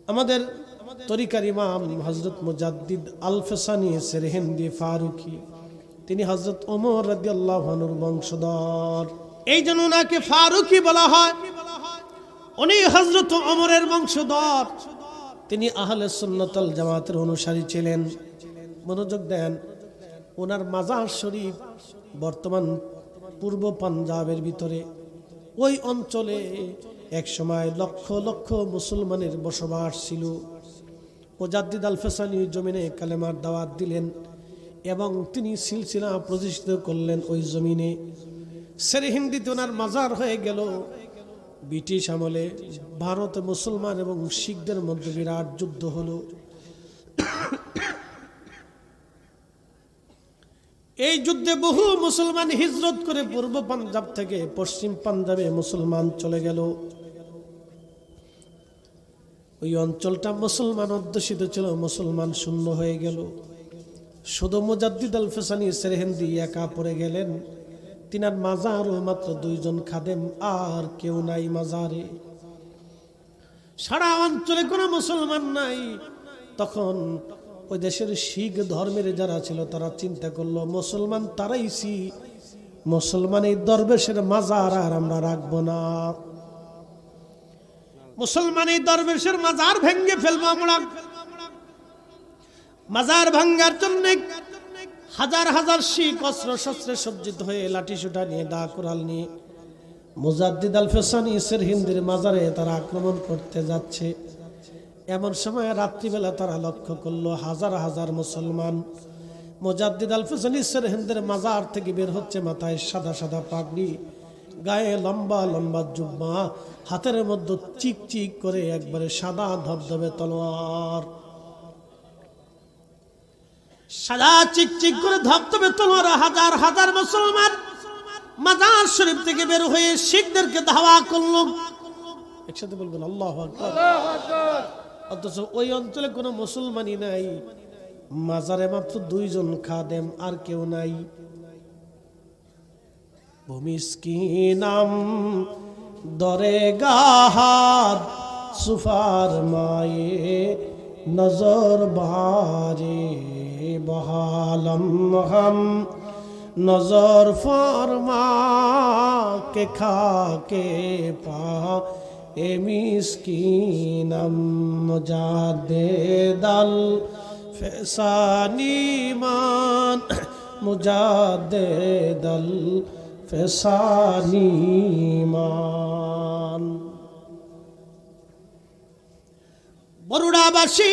আমাদের তরিকার ইমাম হযরত মুজাদ্দিদ আল ফেসানি সেরহিন্দি ফারুকি, তিনি হযরত ওমর রাদিয়াল্লাহু আনহুর বংশধর, এই জন্য ওনাকে ফারুকি বলা হয়। উনি হযরত ওমরের বংশধর, তিনি আহলে সুন্নাত ওয়াল জামাতের অনুসারী ছিলেন। মনোযোগ দেন, ওনার মাজার শরীফ বর্তমান পূর্ব পাঞ্জাবের ভিতরে, ওই অঞ্চলে এক সময় লক্ষ লক্ষ মুসলমানের বসবাস ছিল। মুজাদ্দিদ আল ফেসানি জমিনে কালেমার দাওয়াত দিলেন এবং তিনি সিলসিলা প্রতিষ্ঠিত করলেন ওই জমিনে। সেরহিন্দিতে ওনার মাজার হয়ে গেল। ব্রিটিশ আমলে ভারতে মুসলমান এবং শিখদের মধ্যে বিরাট যুদ্ধ হলো। এই যুদ্ধে বহু মুসলমান হিজরত করে পূর্ব পাঞ্জাব থেকে পশ্চিম পাঞ্জাবে মুসলমান চলে গেল। ওই অঞ্চলটা মুসলমান অধ্যুষিত ছিল, মুসলমান শূন্য হয়ে গেল। শুধু মুজাদ্দিদ আল ফেসানি সেরহিন্দি একা পড়ে গেলেন। তিনার মাজারও মাত্র 2 জন খাদেম, আর কেউ নাই মাজারে। সারা অঞ্চলে কোনো মুসলমান নাই। তখন ওই দেশের শিখ ধর্মের যারা ছিল তারা চিন্তা করলো, মুসলমান তারাইছি, মুসলমান এই দরবেশের মাজার আর আমরা রাখবো না। মুসলমান এই দরবেশের মাজার ভেঙে ফেলবো আমরা। মাজার ভাঙ্গার জন্য হাজার হাজার শিখ অস্ত্র শস্ত্রে সজ্জিত হয়ে লাঠি সুটা নিয়ে, দা কুড়াল নিয়ে মুজাদ্দিদ আল ফেসানি সেরহিন্দির মাজারে তারা আক্রমণ করতে যাচ্ছে। এমন সময় রাত্রিবেলা তারা লক্ষ্য করলো হাজার হাজার মুসলমান মুজাদ্দিদ আল ফেসানি সেরহিন্দির মাজার থেকে বের হচ্ছে। মাথায় সাদা সাদা পাগড়ি, গায়ে লম্বা লম্বা জুব্বা, হাতের মধ্যে চিক চিক করে একবারে সাদা ধবধবে তলোয়ার, সাদা চিক চিক করে ধবধবে তলোয়ার। হাজার হাজার মুসলমান মাজার শরীফ থেকে বের হয়ে শিখদেরকে ধাওয়া করলো। একসাথে বলবেন আল্লাহু আকবার। অথচ ওই অঞ্চলে কোনো মুসলমানই নাই, মাজারে মাত্র 2 জন খাদেম, আর কেউ নাই। ভূমিস্কিনাম দরে গাহাদ সুফার মায়ে নজর বারে বহালম হাম নজর ফরমা কে খাকে পা এ মিসকিনাম মুজাদ্দিদ আল ফেসানি মান মুজাদ্দিদ আল ফেসানি মান। বরুড়াবাসী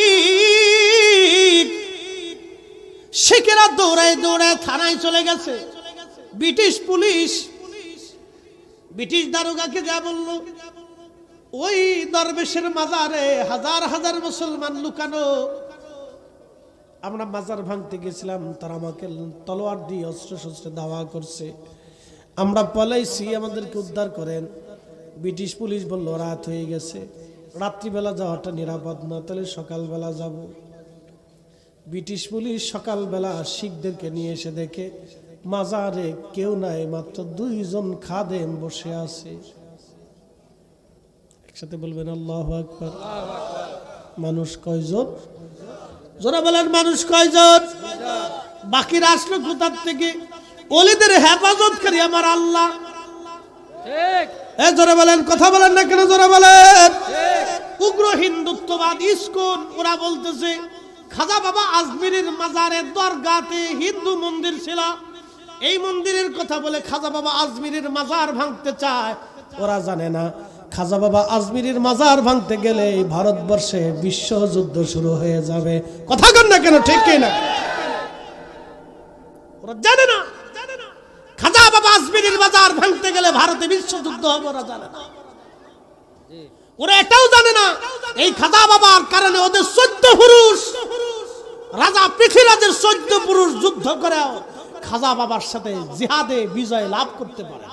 শিখেরা দৌড়ায় দৌড়ায় থানায় চলে গেছে। ব্রিটিশ পুলিশ ব্রিটিশ দারোগাকে যা বলল, ওই দরবেশের মাজারে হাজার হাজার মুসলমান লুকানো, আমরা মাজার ভাঙতে গেছিলাম, তারা আমাকে তলোয়ার দিয়ে অস্ত্র শস্ত্রে ধাওয়া করছে, আমরা পলাইছি, আমাদেরকে উদ্ধার করেন। ব্রিটিশ পুলিশ বলল রাত হয়ে গেছে, রাত্রিবেলা যাওয়াটা নিরাপদ না, তাহলে সকালবেলা যাব। ব্রিটিশ পুলিশ সকালবেলা শিখদেরকে নিয়ে এসে দেখে মাজারে কেউ নাই, মাত্র 2 জন খাদেম বসে আছে। একসাথে বলবেন আল্লাহু আকবার। মানুষ কয়জন? যারা বলেন মানুষ কয়জন? বাকিরা আসলো কোথার থেকে? ওলিদের হেফাজতকারী আমার আল্লাহ। ঠিক। জোরে বলেন, কথা বলেন না কেন? জোরে বলেন। উগ্র হিন্দুত্ববাদ ইসকন ওরা বলতেছে খাজা বাবা আজমিরের মাজারের দরগাতে হিন্দু মন্দির ছিল, এই মন্দিরের কথা বলে খাজা বাবা আজমিরের মাজার ভাঙতে চায়। ওরা জানে না খাজা বাবা আজমিরের মাজার ভাঙতে গেলে ভারতবর্ষে বিশ্বযুদ্ধ শুরু হয়ে যাবে। কথা কন না কেন? ঠিক না? ওরা জানে না খাজা বাবা আজমিরের মাজার ভাঙতে গেলে ভারতে বিশ্বযুদ্ধ হবে। ওরা জানে না। ওরা এটাও জানে না এই খাজা বাবার কারণে ওদের 14 পুরুষ, রাজা পৃথ্বীরাজের 14 পুরুষ যুদ্ধ করে খাজা বাবার সাথে জিহাদে বিজয় লাভ করতে পারে।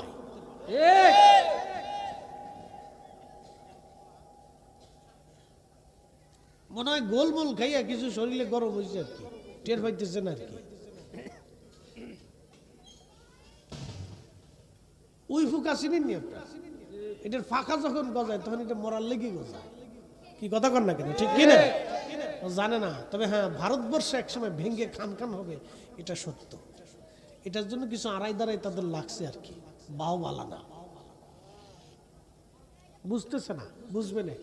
মনে হয় গোলমোল খাইয়া কিছু শরীরে গরম হয়েছে আর কি, টের পাইতেছেন আর কি। ওই ফুকা চিনেন নি আপনার? এটার ফাঁকা যখন গজায় তখন এটা মরার লেগে গজায়। কি কথা কন না কেন, ঠিক কি না? ও জানে না, তবে হ্যাঁ ভারতবর্ষে একসময় ভেঙ্গে খান খান হবে, এটা সত্য। এটার জন্য কিছু আড়াই দাঁড়াই তাদের লাগছে আর কি, বালা না, বুঝতেছে না, বুঝবে না,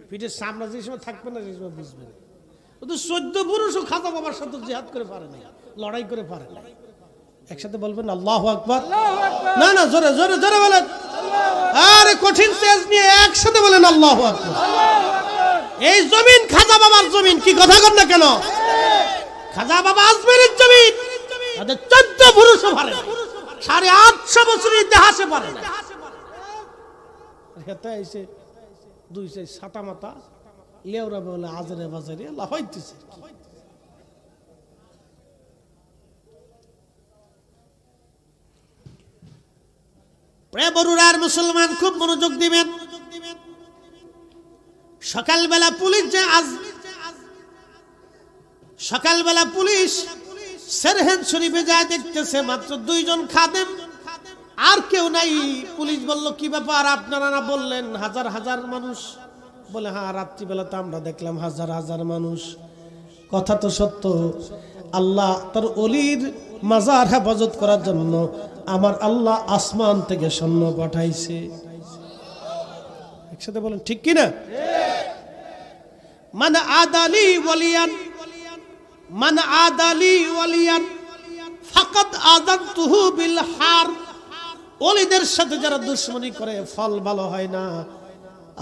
পিঠের সামনে যে সময় থাকবে না সেই সময় বুঝবে না। ও তো 14 পুরুষও খাজা বাবার সাথে জিহাদ করে পারে নাই, লড়াই করে পারে নাই। একসাথে বলবেন আল্লাহু আকবার। না না, জোরে জোরে জোরে বলেন। আরে কঠিন তেজ নিয়ে একসাথে বলেন আল্লাহু আকবার। এই জমিন খাজা বাবার জমিন, কি কথা কন না কেন? খাজা বাবা আজমিরের জমিন, তাদের 14 পুরুষও পারে না, 850 বছরের ইতিহাসে পারে না। হেতা এসে দুই চাই ছাতা মাতা লেওরা বলে আজরে বাজারে লাফাইতেছে। বরুড়ার মুসলমান খুব মনোযোগ দিবেন। সকালবেলা পুলিশ যে সকালবেলা পুলিশ সেরহেন শরীফে যায়, দেখতেছে মাত্র 2 জন খাদেম, আর কেউ নাই। পুলিশ বলল কি ব্যাপার, আপনারা না বললেন হাজার হাজার মানুষ? বলে হ্যাঁ, রাত্রিবেলা তো আমরা দেখলাম হাজার হাজার মানুষ। কথা তো সত্য, আল্লাহ তার অলির মাজার হেফাজত করার জন্য আমার আল্লাহ আসমান থেকে সৈন্য পাঠাইছে। একসাথে বলেন ঠিক কিনা? মান আদালি ওয়ালিয়ান, মান আদালি ওয়ালিয়ান ফাকাদ আযানতুহু বিল হার। ওলিদের সাথে যারা দুশমনি করে ফল ভালো হয় না,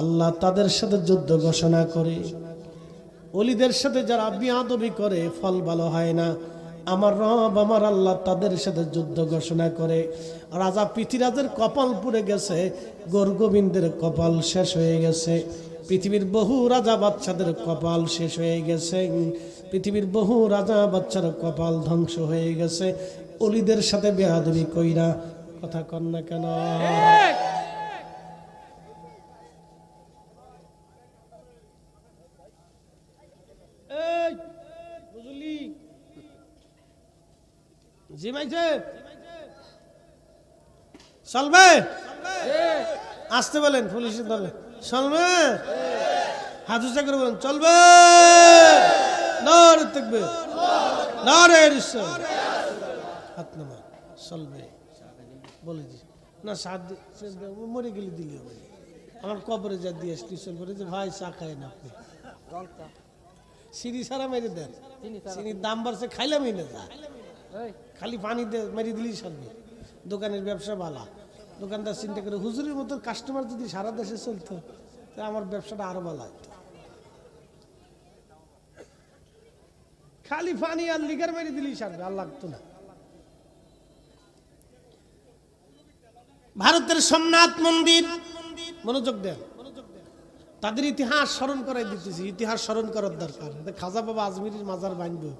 আল্লাহ তাদের সাথে যুদ্ধ ঘোষণা করে। ওলিদের সাথে যারা বিয়াদবি করে ফল ভালো হয় না, আমার রব আমার আল্লাহ তাদের সাথে যুদ্ধ ঘোষণা করে। রাজা পৃথিরাজের কপাল পুড়ে গেছে, গোরগোবিন্দের কপাল শেষ হয়ে গেছে, পৃথিবীর বহু রাজা বাচ্চাদের কপাল শেষ হয়ে গেছে, পৃথিবীর বহু রাজা বাচ্চার কপাল ধ্বংস হয়ে গেছে ওলিদের সাথে বেয়াদবি কইরা। কথা কন না কেন? বুঝলি জিমাইছে চলবে, আসতে বলেন পুলিশের দলে চলবে, হাত উঁচা করে বলেন চলবে, নারে তাকবীর, নারে রিসালাত, হাত নামা, চলবে বলে দি না। সাত মরে গেলে দিলি হবে, আমার কবরে যা দিয়ে আসলি চলবে যে ভাই চা খায় না আপনি, চিনি সারা মেরে দেন, চিনির দাম বাড়ছে খাইলামই না, যা খালি পানি মেরে দিলেই চলবে। দোকানের ব্যবসা ভালো, দোকানদার চিন্তা করে হুজুরের মতো কাস্টমার যদি সারা দেশে চলতো তা আমার ব্যবসাটা আরো ভালো হতো। খালি পানি আর লিগার মেরে দিলেই সারবে, আর লাগতো না। ভারতের সোমনাথ মন্দির, মনোযোগ দেন, তাদের ইতিহাস স্মরণ করাই দিতেছি। ইতিহাস স্মরণ করার দরকার। খাজা বাবা আজমিরের মাজার বানাইবো,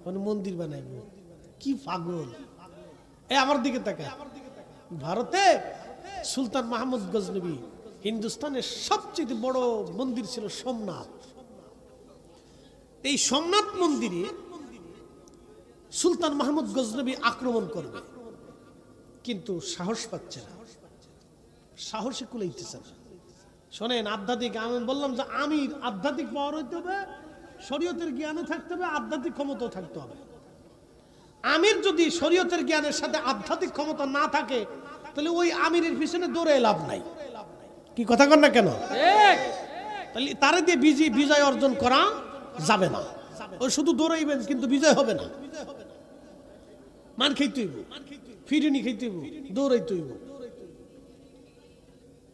মানে মন্দির বানাইবো, কি পাগল! আমার দিকে তাকায়। ভারতে সুলতান মাহমুদ গজনবী, হিন্দুস্তানের সবচেয়ে বড় মন্দির ছিল সোমনাথ। এই সোমনাথ মন্দিরে সুলতান মাহমুদ গজনবী আক্রমণ করবে, কিন্তু সাহস পাচ্ছে না, সাহসে কুলাইতেছে না। শোনেন, আধ্যাত্মিক, আমি বললাম যে আমির আধ্যাত্মিক পাওয়ার হইতে হবে, শরীয়তের জ্ঞানও থাকতে হবে, আধ্যাত্মিক ক্ষমতাও থাকতে হবে। আমির যদি শরীয়তের জ্ঞানের সাথে আধ্যাত্মিক ক্ষমতা না থাকে, তাহলে ওই আমিরের পিছনে দৌড়ে লাভ নাই। কি কথা কন না কেন? তাহলে তারে দিয়ে বিজয় অর্জন করা যাবে না। ওই শুধু দৌড়াইবেন কিন্তু বিজয় হবে না। মান খাইতে হইব, ফিরিনি খাইতে হইব, দৌড়াইতে হইব।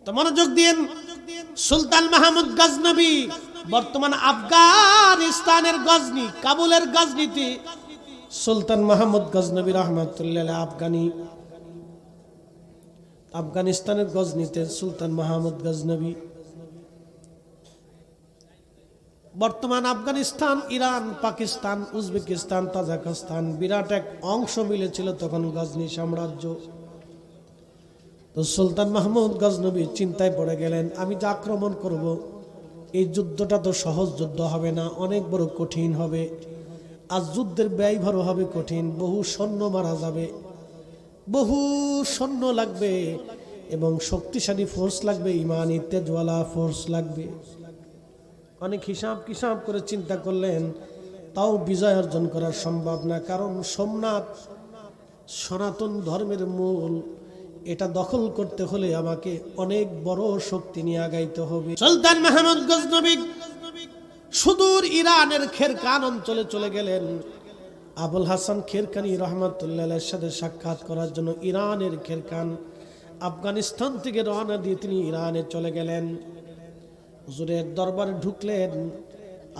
তো মনোযোগ দিন। সুলতান মাহমুদ গজনবী বর্তমান আফগানিস্তানের গজনি, কাবুলের গজনিতে সুলতান মাহমুদ গজনবী রহমাতুল্লাহ আফগানিস্তানের গজনিতে সুলতান মাহমুদ গজনবী। বর্তমান Afghanistan, Iran, Pakistan, Uzbekistan, Tajikistan বিরাট এক অংশ মিলেছিল তখন গজনি সাম্রাজ্য। তো সুলতান মাহমুদ গজনবী চিন্তায় পড়ে গেলেন, আমি যে আক্রমণ করব, এই যুদ্ধটা তো সহজ যুদ্ধ হবে না, অনেক বড় কঠিন হবে। আজ যুদ্ধের ব্যয়ভারও হবে কঠিন, বহু সৈন্য মারা যাবে, বহু সৈন্য লাগবে এবং শক্তিশালী ফোর্স লাগবে, ইমানি তেজওয়ালা ফোর্স লাগবে। অনেক হিসাব কিসাব করে চিন্তা করলেন, তাও বিজয় অর্জন করা সম্ভব না, কারণ সোমনাথ সনাতন ধর্মের মূল, এটা দখল করতে হলে আমাকে অনেক বড় শক্তি নিয়ে আগাইতে হবে। সুলতান মাহমুদ গজনবী সুদূর ইরানের খেরকান অঞ্চলে চলে গেলেন। আবুল হাসান খেরকানি রহমাতুল্লাহের সাথে সাক্ষাৎ করার জন্য ইরানের খেরকান, আফগানিস্তান থেকে রওনা দিয়ে তিনি ইরানে চলে গেলেন। হুজুরের দরবারে ঢুকলেন।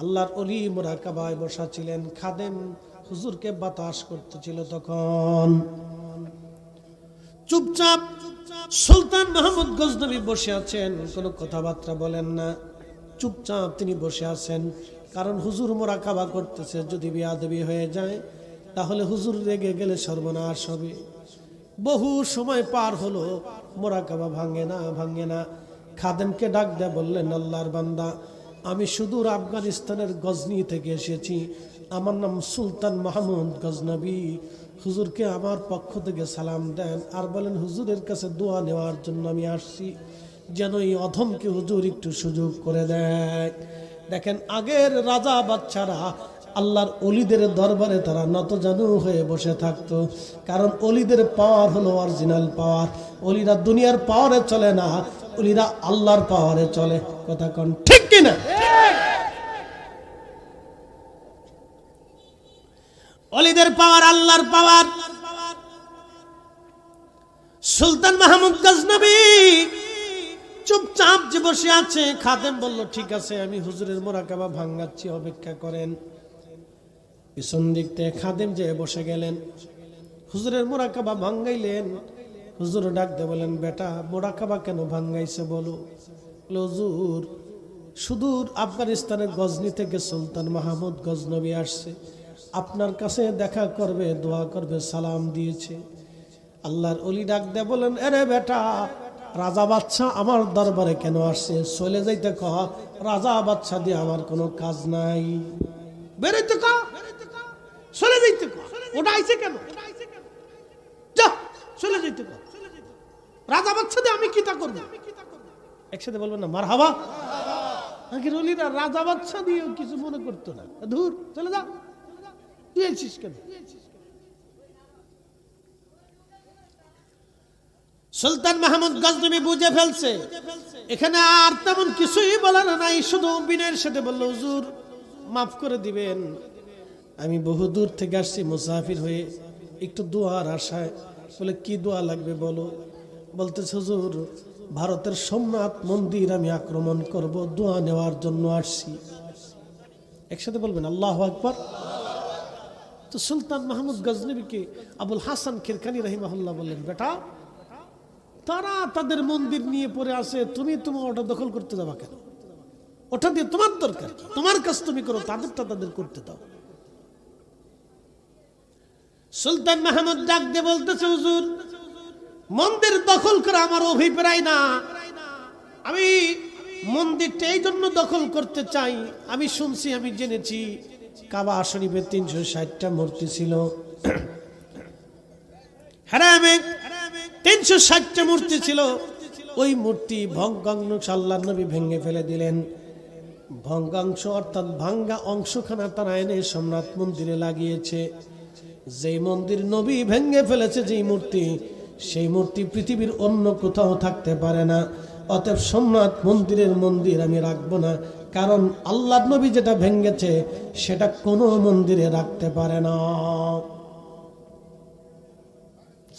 আল্লাহর ওলি মুরাকাবায় বসা ছিলেন। খাদেম হুজুরকে বাতাস করতেছিল। তখন চুপচাপ সুলতান মাহমুদ গজনবী বসে আছেন, কোনো কথাবার্তা বলেন না, চুপচাপ তিনি বসে আছেন। কারণ হুজুর মুরাকাবা করতেছে, যদি বেয়াদবি হয়ে যায় তাহলে হুজুর রেগে গেলে সর্বনাশ হবে। বহু সময় পার হলো, মুরাকাবা ভাঙে না। খাদেমকে ডাক দেয়া বললেন, আল্লাহর বান্দা, আমি সুদূর আফগানিস্তানের গজনি থেকে এসেছি, আমার নাম সুলতান মাহমুদ গজনবী, হুজুরকে আমার পক্ষ থেকে সালাম দেন, আর বলেন হুজুরের কাছে দোয়া নেওয়ার জন্য আমি আসছি, যেন এই অধমকে হুজুর একটু সুযোগ করে দেয়। দেখেন, আগের রাজা বাচ্চারা আল্লাহর অলিদের দরবারে তারা নতজানু হয়ে বসে থাকতো, কারণ অলিদের পাওয়ার হলো অরিজিনাল পাওয়ার। অলিরা দুনিয়ার পাওয়ারে চলে না, অলিরা আল্লাহর পাওয়ারে চলে। কথা কোন ঠিক কিনা? অলিদের পাওয়ার আল্লাহর পাওয়ার। সুলতান মাহমুদ গজনবী চুপচাপ যে বসে আছে। খাদেম বলল, ঠিক আছে, আমি হুজুরের মুরাকাবা ভাঙাচ্ছি, অপেক্ষা করেন। পিছন দিক থেকে খাদেম যে বসে গেলেন, হুজুরের মুরাকাবা ভাঙাইলেন। হুজুর ডাকতে বলেন, বেটা মুরাকাবা কেন ভাঙাইছে বলো? হুজুর, সুদূর আফগানিস্তানের গজনি থেকে সুলতান মাহমুদ গজনবী আসছে, আপনার কাছে দেখা করবে, দোয়া করবে, সালাম দিয়েছে। আল্লাহর ওলি ডাক দেয়া বলেন, আরে বেটা, রাজা বাদশা আমার দরবারে কেন আসছে? চলে যাইতে কহ, রাজা বাদশা দিয়ে আমার কোনো কাজ নাই। বেরোইতে কহ, চলে যাইতে কহ, ওটা আইছে কেন? যা চলে যাইতে কহ, রাজা বাদশা দিয়ে আমি কিতা করব? একসাথে বলবেন না মারহাবা? আগের ওলিরা রাজা বাদশা দিয়ে কিছু মনে করতো না। ধুর, চলে যা, তুই আইছিস কেন? সুলতান মাহমুদ গজনবী বুঝে ফেলছে এখানে আর তেমন কিছুই বলার নাই, শুধু বিনয়ের সাথে বলল, হুজুর মাফ করে দিবেন, আমি বহু দূর থেকে আসছি মুসাফির হয়ে, একটু দোয়ার আশায়। বলে, কি দোয়া লাগবে বলো? বলতেছে, হুজুর ভারতের সোমনাথ মন্দির আমি আক্রমণ করব, দোয়া নেওয়ার জন্য আসছি। একসাথে বলবেন আল্লাহু আকবার। তো সুলতান মাহমুদ গজনবীকে আবুল হাসান খেরকানি রাহিমাহুল্লাহ বললেন, বেটা, তারা তাদের মন্দির নিয়ে পড়ে আসে, তুমি তোমার ওটা দখল করতে যাবা কেন? ওটা দিয়ে তোমার দরকার, তোমার কাজ তুমি করো, তাদেরটা তাদের করতে দাও। সুলতান মাহমুদ ডাক দিয়ে বলতেছে, হুজুর মন্দির দখল করা আমার অভিপ্রায় না, আমি মন্দিরটা এই জন্য দখল করতে চাই, আমি শুনছি, আমি জেনেছি কাবা শরীফে 360টা মূর্তি ছিল, হারামে 360টা মূর্তি ছিল। ওই মূর্তি ভঙ্গাংশ আল্লাহর নবী ভেঙে ফেলে দিলেন। ভঙ্গাংশ অর্থাৎ ভাঙ্গা অংশখানা তারা এনে সোমনাথ মন্দিরে লাগিয়েছে। যেই মন্দির নবী ভেঙে ফেলেছে, যেই মূর্তি, সেই মূর্তি পৃথিবীর অন্য কোথাও থাকতে পারে না। অতএব সোমনাথ মন্দিরের মন্দির আমি রাখবো না, কারণ আল্লাহর নবী যেটা ভেঙেছে সেটা কোনো মন্দিরে রাখতে পারে না।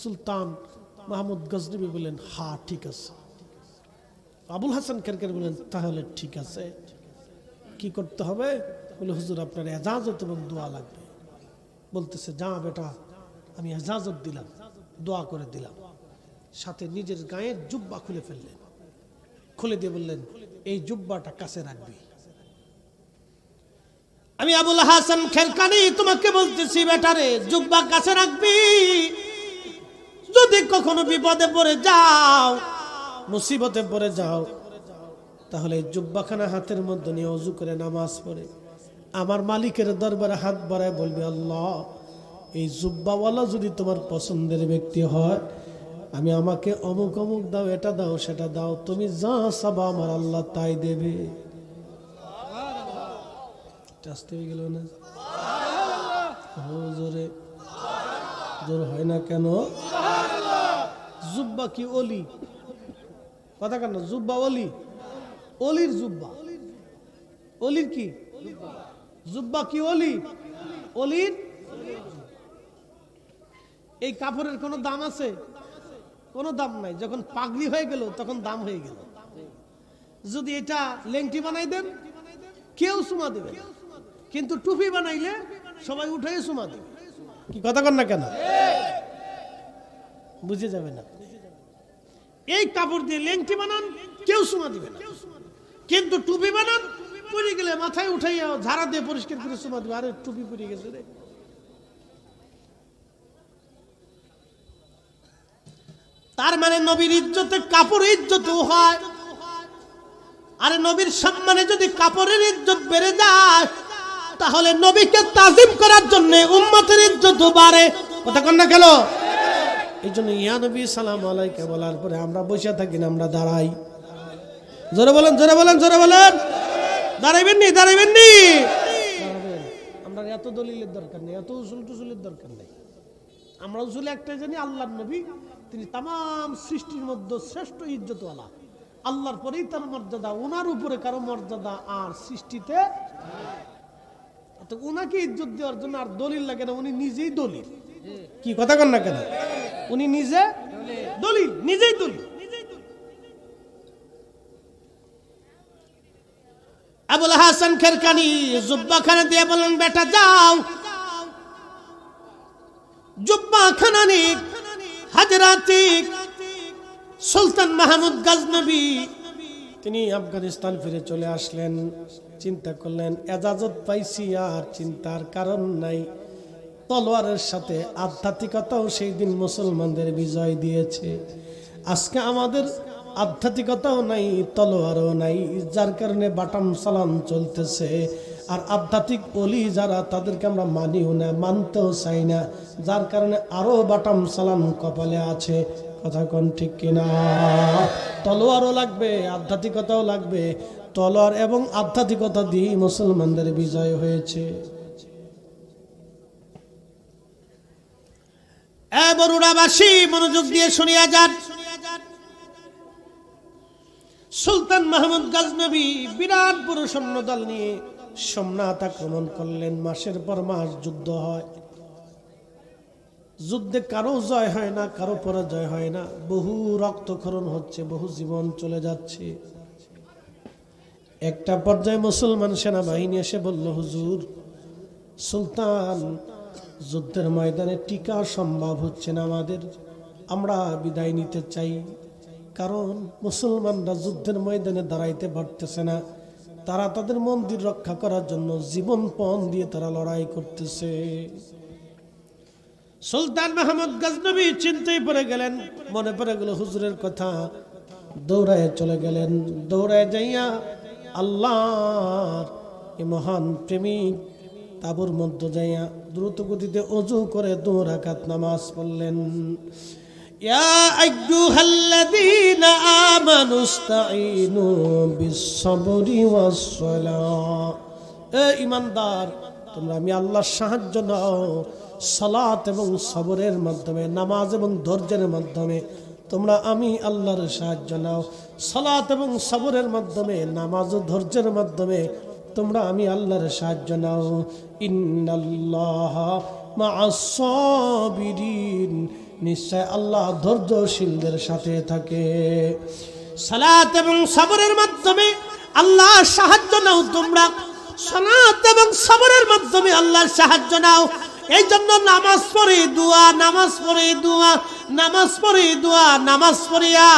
সুলতান মাহমুদ গজনবী বলেন, হ্যাঁ ঠিক আছে। আবুল হাসান খেরকানি বলেন, তাহলে ঠিক আছে, কি করতে হবে? বলে, হুজুর আপনার এজাজত এবং দোয়া লাগবে। বলতেছে, যা বেটা, আমি এজাজত দিলাম, দোয়া করে দিলাম। সাথে নিজের গায়ের জুব্বা খুলে ফেললেন, খুলে দিয়ে বললেন, এই জুব্বাটা কাছে রাখবি। আমি আবুল হাসান খেরকানি তোমাকে বলতেছি, বেটারে, জুব্বা কাছে রাখবি, যদি কখনো বিপদে পড়ে যাও, মুসিবতে পড়ে যাও, তাহলে জুব্বাখানা হাতের মধ্যে নিয়ে ওযু করে নামাজ পড়ে আমার মালিকের দরবারে হাত বাড়ায় বলবে, আল্লাহ, এই জুব্বাওয়ালা যদি তোমার পছন্দের ব্যক্তি হয়, আমি আমাকে অমুক অমুক দাও, এটা দাও, সেটা দাও, তুমি যা চাবা আমার আল্লাহ তাই দেবে। আসতে হয়ে গেল না, জোরে জোর হয় না কেন? জুব্বা কি অলি? কথা কেন? জুব্বা অলি, অলির জুব্বা, অলির কি জুব্বা কি অলি? অলির। এই কাপড়ের কোনো দাম আছে? কোনো দাম নাই। যখন পাগড়ি হয়ে গেল তখন দাম হয়ে গেল। যদি এটা লেংটি বানাই দেন কেউ চুমা দেবে, কিন্তু টুপি বানাইলে সবাই উঠে চুমা দেবে। কি কথা কন না কেন? বুঝে যাবে না। এই কাপড় দিয়ে লেংটি বানান, কেউ চুমা দিবে না, কিন্তু টুপি বানান, পরে গেলে মাথায় উঠাইয়া ঝাড়া দিয়ে পরিষ্কার করে চুমা দিবে। আরে টুপি পরে গেছে রে। তার মানে নবীর ইজ্জতে কাপড় ইজ্জত হয়। আরে নবীর সম্মানে যদি কাপড়ের ইজ্জত বেড়ে যায়, তাহলে নবীকে তাজিম করার জন্য উম্মতের ইজ্জত বাড়ে। কথা কন না কেন? এই জন্য ইয়া নবী সালাম আলাইকা বলার পরে আমরা বসে থাকি না, আমরা দাঁড়াই। জোরে বলেন, জোরে বলেন, জোরে বলেন। দাঁড়াইবেন নি? দাঁড়াইবেন নি? আমরা এত দলিলের দরকার নেই, এত উসুল টুসুলের দরকার নেই। আমরা উসুল একটাই জানি, আল্লাহর নবী তিনি তাম সৃষ্টির মধ্যে শ্রেষ্ঠ ইজ্জতওয়ালা। আল্লাহর পরেই তার মর্যাদা, ওনার উপরে কারো মর্যাদা আর সৃষ্টিতে। তো ওনাকে ইজ্জত দেওয়ার জন্য আর দলিল লাগে না, উনি নিজেই দলিল। কি কথা কন না কেন? উনি নিজে দলিল, নিজেই দলিল। আবুল হাসান খেরকানি জুব্বা খানা দিয়ে বলেন, বেটা যাও জুব্বা খানা নি হাজরাতি সুলতান মাহমুদ গজনবী তিনি আফগানিস্তান ফিরে চলে আসলেন। চিন্তা করলেন এজাজত পাইছি, আর চিন্তার কারণ নাই। তলোয়ারের সাথে আধ্যাত্মিকতাও সেই দিন মুসলমানদের বিজয় দিয়েছে। আজকে আমাদের আধ্যাত্মিকতাও নাই, তলোয়ারও নাই, যার কারণে বাটাম সালাম চলতেছে। আর আধ্যাত্মিক অলি যারা, তাদেরকে আমরা মানিও না, মানতেও চাই না, যার কারণে আরো বাটাম সালাম কপালে আছে। কথা কোন ঠিক কিনা? তলোয়ারও লাগবে, আধ্যাত্মিকতাও লাগবে। তলোয়ার এবং আধ্যাত্মিকতা দিয়ে মুসলমানদের বিজয় হয়েছে। বরুড়াবাসী মনোযোগ দিয়ে শুনিয়া যান। সুলতান মাহমুদ গজনবী বিরাট বড় সৈন্যদল নিয়ে সোমনাথ আক্রমণ করলেন। মাসের পর মাস যুদ্ধ হয়, যুদ্ধে কারো জয় হয় না, কারো পরাজয় হয় না, বহু রক্তক্ষরণ হচ্ছে, বহু জীবন চলে যাচ্ছে। একটা পর্যায়ে মুসলমান সেনাবাহিনী এসে বলল, হুজুর, সুলতান যুদ্ধের ময়দানে টিকা সম্ভব হচ্ছে না আমাদের, আমরা বিদায় নিতে চাই। কারণ মুসলমানরা যুদ্ধের ময়দানে দাঁড়াইতে পারতেছে না, তারা তাদের মন্দির রক্ষা করার জন্য জীবনপণ দিয়ে তারা লড়াই করতেছে। সুলতান মাহমুদ গজনবী চিন্তায় পড়ে গেলেন, মনে পড়ে গেল হুজুরের কথা। দৌড়ায় চলে গেলেন। দৌড়ায় যাইয়া আল্লাহর এই মহান প্রেমিক তাবুর মধ্যে যাইয়া দ্রুত গতিতে ওযু করে 2 রাকাত নামাজ পড়লেন। ইয়া আইয়ুহাল্লাযীনা আমানুস্তাঈনু বিস-সাবরি ওয়াস-সালাহ। এ ঈমানদার, তোমরা আমি আল্লাহর সাহায্য নাও সালাত এবং সবরের মাধ্যমে, নামাজ এবং ধৈর্যের মাধ্যমে। তোমরা আমি আল্লাহর সাহায্য নাও সালাত এবং সবরের মাধ্যমে, নামাজ ও ধৈর্যের মাধ্যমে। তোমরা আমি আল্লাহর সাহায্য নাও। ইন্নাল্লাহা মা'আস সাবিরিন, নিশ্চয় আল্লাহ ধৈর্যশীলদের সাথে থাকে। সালাত এবং সবরের মাধ্যমে আল্লাহর সাহায্য নাও তোমরা, সালাত এবং সবরের মাধ্যমে আল্লাহর সাহায্য নাও। এই জন্য নামাজ পড়ে দোয়া, নামাজ পড়ে দোয়া, নামাজ পড়ে দোয়া, নামাজ পড়িয়া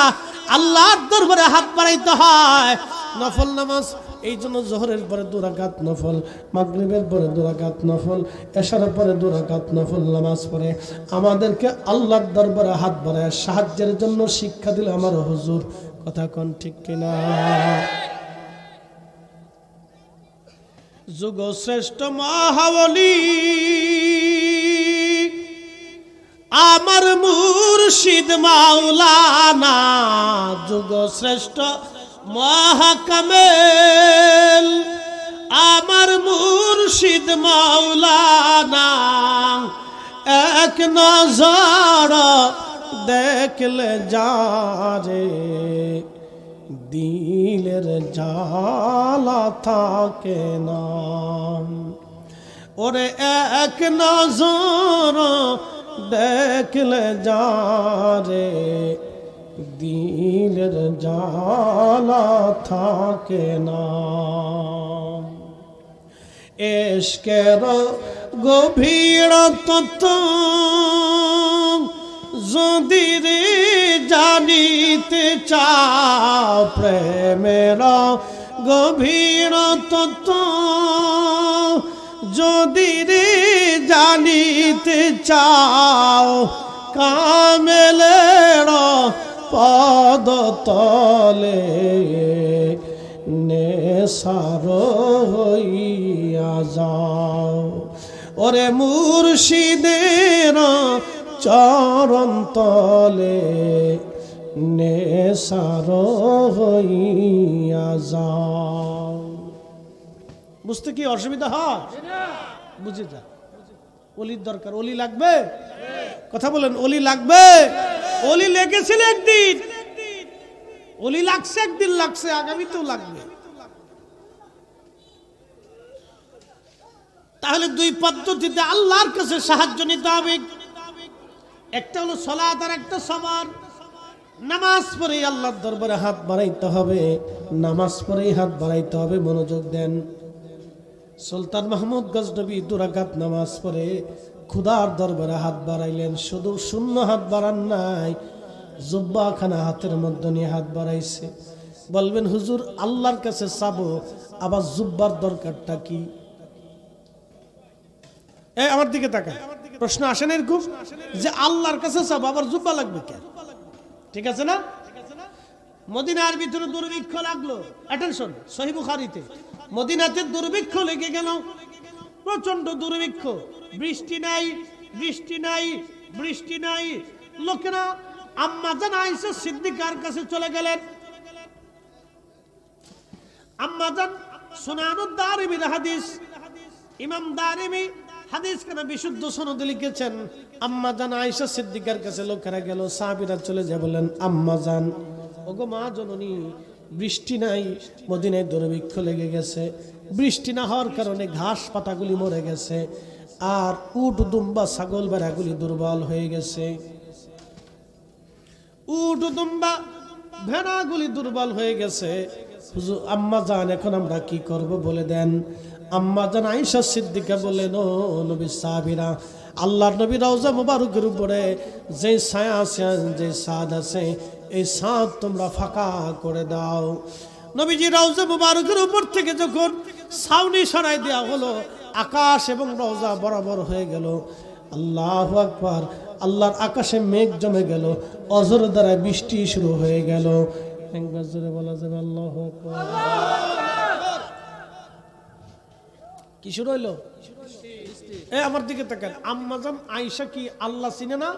আল্লাহর দরবারে হাত বাড়াইতে হয়। নফল নামাজ, এই জন্য জোহরের পরে 2 রাকাত নফল, মাগরিবের পরে 2 রাকাত নফল, এশার পরে 2 রাকাত নফল নামাজ পড়ে আমাদেরকে আল্লাহর দরবারে হাত বাড়ায় সাহায্যের জন্য শিক্ষা দিল আমার হুজুর। কথা কোন ঠিক কিনা? যুগ শ্রেষ্ঠ মহাবলী আমার মুর্শিদ মাওলানা, যুগ শ্রেষ্ঠ মহাকামেল আমার মুর্শিদ মুর্শিদ মাওলানা এক নজর দেখলে যারে দিলের জ্বালা থাকে না। ওরে এক নজর দেখলে যারে দিলের জ্বালা থাকে না। এশকের গভীর তত্ত্ব যদি রে জানিতে চাও, প্রেমের গভীর তত্ত্ব যদি রে জানিতে চাও, কামেলের পদ তলে নেশার হইয়া যাও। ওরে মুর্শিদের চরণ তলে নেশার হইয়া যাও। বুঝতে কি অসুবিধা হয়? বুঝে যা। অলির দরকার, অলি লাগবে? কথা বলেন, অলি লাগবে? অলি লেগেছিল একদিন, অলি লাগছে একদিন, লাগছে আগামীতেও লাগবে। তাহলে দুই পদ্ধতিতে আল্লাহর কাছে সাহায্য নিতে হবে। একটা হলো সালাত আর একটা সবর। নামাজ পড়ে আল্লাহর দরবারে হাত বাড়াইতে হবে, নামাজ পড়েই হাত বাড়াইতে হবে। মনোযোগ দেন। সুলতান মাহমুদ গজনবী 2 রাকাত নামাজ পড়ে খুদার দরবারে হাত বাড়াইলেন। শুধু শূন্য হাত বাড়ান নাই, জুব্বাখানা হাতের মধ্যে নিয়ে হাত বাড়াইছে। বলবেন হুজুর আল্লাহর কাছে চাবো, আবার জুব্বার দরকারটা কি? এই আমার দিকে তাকান, প্রশ্ন আসে না এরকম যে আল্লাহর কাছে চাবো আবার জুব্বা লাগবে কেন? ঠিক আছে না? মদিনার ভিতরে দুর্ভিক্ষ লাগলো। অ্যাটেনশন, সহিহ বুখারীতে মদিনাতে দুর্ভিক্ষ লেগে গেল, প্রচন্ড দুর্ভিক্ষ। বৃষ্টি নাই, বৃষ্টি নাই, বৃষ্টি নাই। লোকেরা আম্মা জান আয়েশা সিদ্দিকার কাছে চলে গেলেন। আম্মা জান সুনানুদ দারিমির হাদিস, ইমাম দারিমি হাদিস কেন বিশুদ্ধ সনদে লিখেছেন, আম্মা জান আয়েশা সিদ্দিকার কাছে লোকেরা গেল। সাহাবীরা চলে যায়, বলেন আম্মা জান, ওগো মা জননী, বৃষ্টি নাই, মদিনায় দুর্ভিক্ষ লেগে গেছে। বৃষ্টি না হওয়ার কারণে ঘাস পাতাগুলি মরে গেছে, আর উট দুম্বা ছাগল ভেড়াগুলি দুর্বল হয়ে গেছে। উট দুম্বা ভেড়াগুলি দুর্বল হয়ে গেছে। হুজুর আম্মা জান, এখন আমরা কি করব বলে দেন। আম্মা জান আয়েশা সিদ্দিকা বললেন, ও নবী সাহাবীরা, আল্লাহর নবী রওজা মুবারকের উপরে যে ছায়া আছে, যে ছাদ আছে, এই ছাদ তোমরা ফাঁকা করে দাও। নবীজি রওজা মুবারকের উপর থেকে যখন ছাউনি সরাই দেওয়া হলো, আকাশ এবং রওজা বরাবর হয়ে গেল। আল্লাহু আকবার। আল্লাহর আকাশে মেঘ জমে গেল, অজর দ্বারা বৃষ্টি শুরু হয়ে গেল। একবার জোরে বলা যাবে আল্লাহু আকবার। কি শুরু হইলো? আমার দিকে তাকান। আম্মা জান আয়েশা কি আল্লাহ চিনে না?